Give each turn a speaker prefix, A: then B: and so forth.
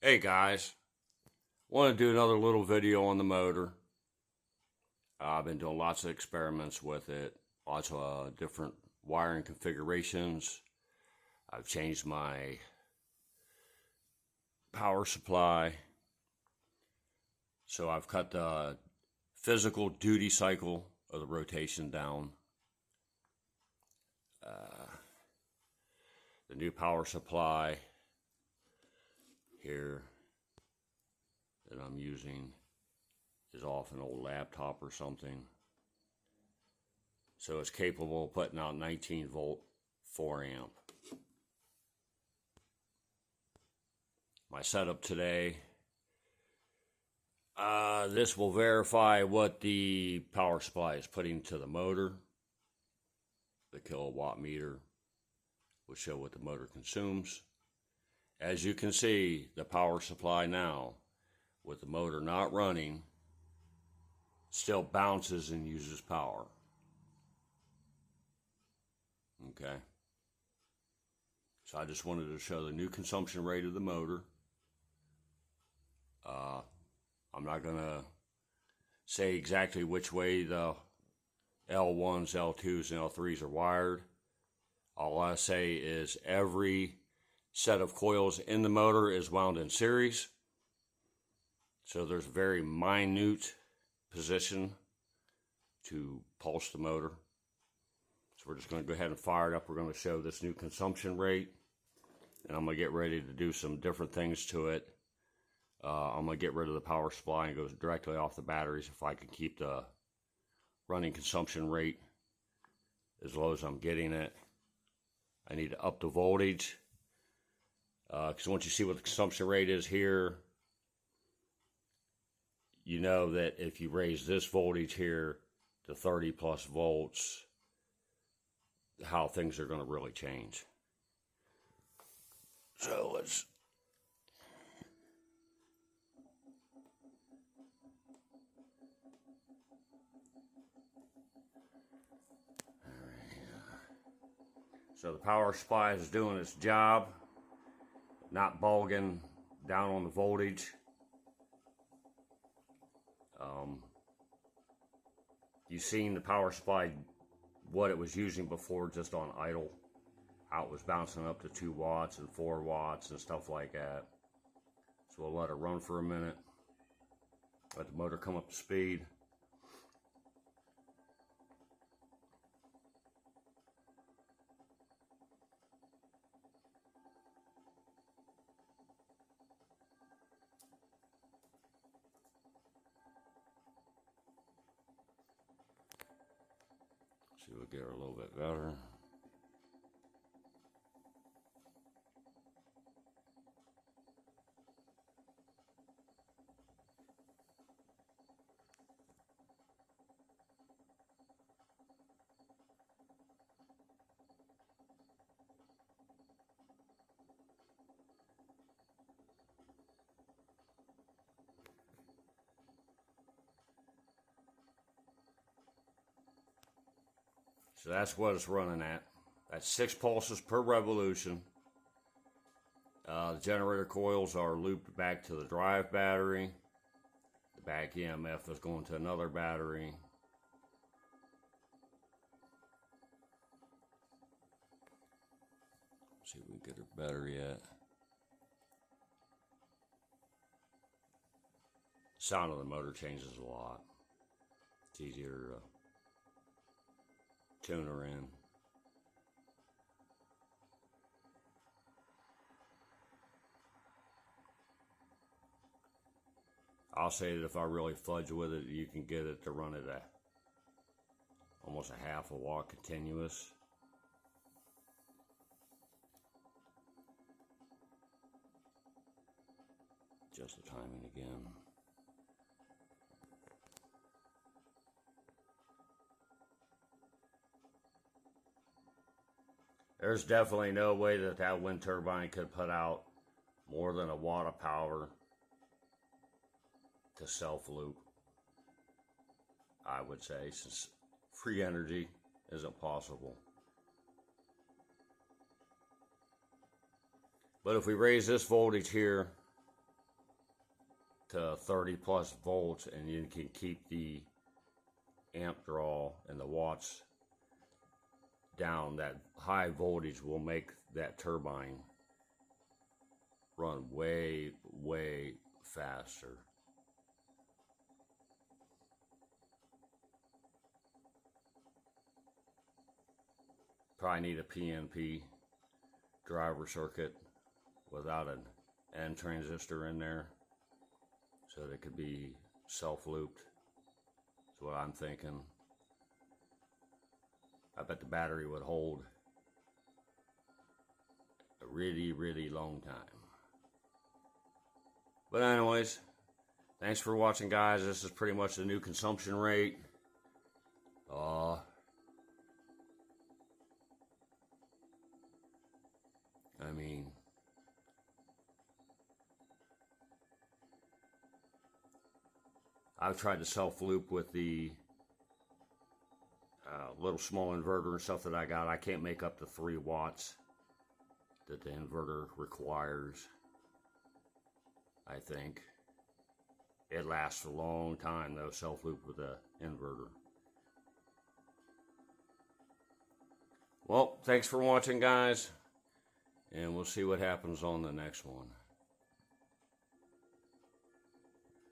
A: Hey guys, want to do another little video on the motor. I've been doing lots of experiments with it, lots of different wiring configurations. I've changed my power supply, so I've cut the physical duty cycle of the rotation down. The new power supply here that I'm using is off an old laptop or something. So it's capable of putting out 19 volt, 4 amp. My setup today, this will verify what the power supply is putting to the motor. The kilowatt meter will show what the motor consumes. As you can see, the power supply now, with the motor not running, still bounces and uses power. Okay. So I just wanted to show the new consumption rate of the motor. I'm not going to say exactly which way the L1s, L2s, and L3s are wired. All I say is every set of coils in the motor is wound in series. So there's a very minute position to pulse the motor. So we're just going to go ahead and fire it up. We're going to show this new consumption rate. And I'm going to get ready to do some different things to it. I'm going to get rid of the power supply and go directly off the batteries if I can keep the running consumption rate as low as I'm getting it. I need to up the voltage. Because once you see what the consumption rate is here, you know that if you raise this voltage here to 30 plus volts, how things are going to really change. So let's So the power supply is doing its job, not bulging down on the voltage. You've seen the power supply, what it was using before just on idle, how it was bouncing up to 2 watts and 4 watts and stuff like that. So we'll let it run for a minute, let the motor come up to speed. See, we'll get her a little bit better. So that's what it's running at. That's 6 pulses per revolution. The generator coils are looped back to the drive battery. The back EMF is going to another battery. Let's see if we can get her better yet. The sound of the motor changes a lot. It's easier to tune her in. I'll say that if I really fudge with it, you can get it to run at almost a half a watt continuous. Just the timing again. There's definitely no way that that wind turbine could put out more than a watt of power to self-loop, I would say, since free energy isn't possible. But if we raise this voltage here to 30 plus volts, and you can keep the amp draw and the watts down. That high voltage will make that turbine run way faster. Probably need a PNP driver circuit without an N transistor in there, so that it could be self-looped. That's what I'm thinking. I bet the battery would hold a really long time. But anyways, thanks for watching, guys. This is pretty much the new consumption rate. I mean, I've tried to self-loop with the little small inverter and stuff that I got. I can't make up the 3 watts that the inverter requires. I think it lasts a long time though, self-loop with the inverter. Well, thanks for watching, guys, and we'll see what happens on the next one.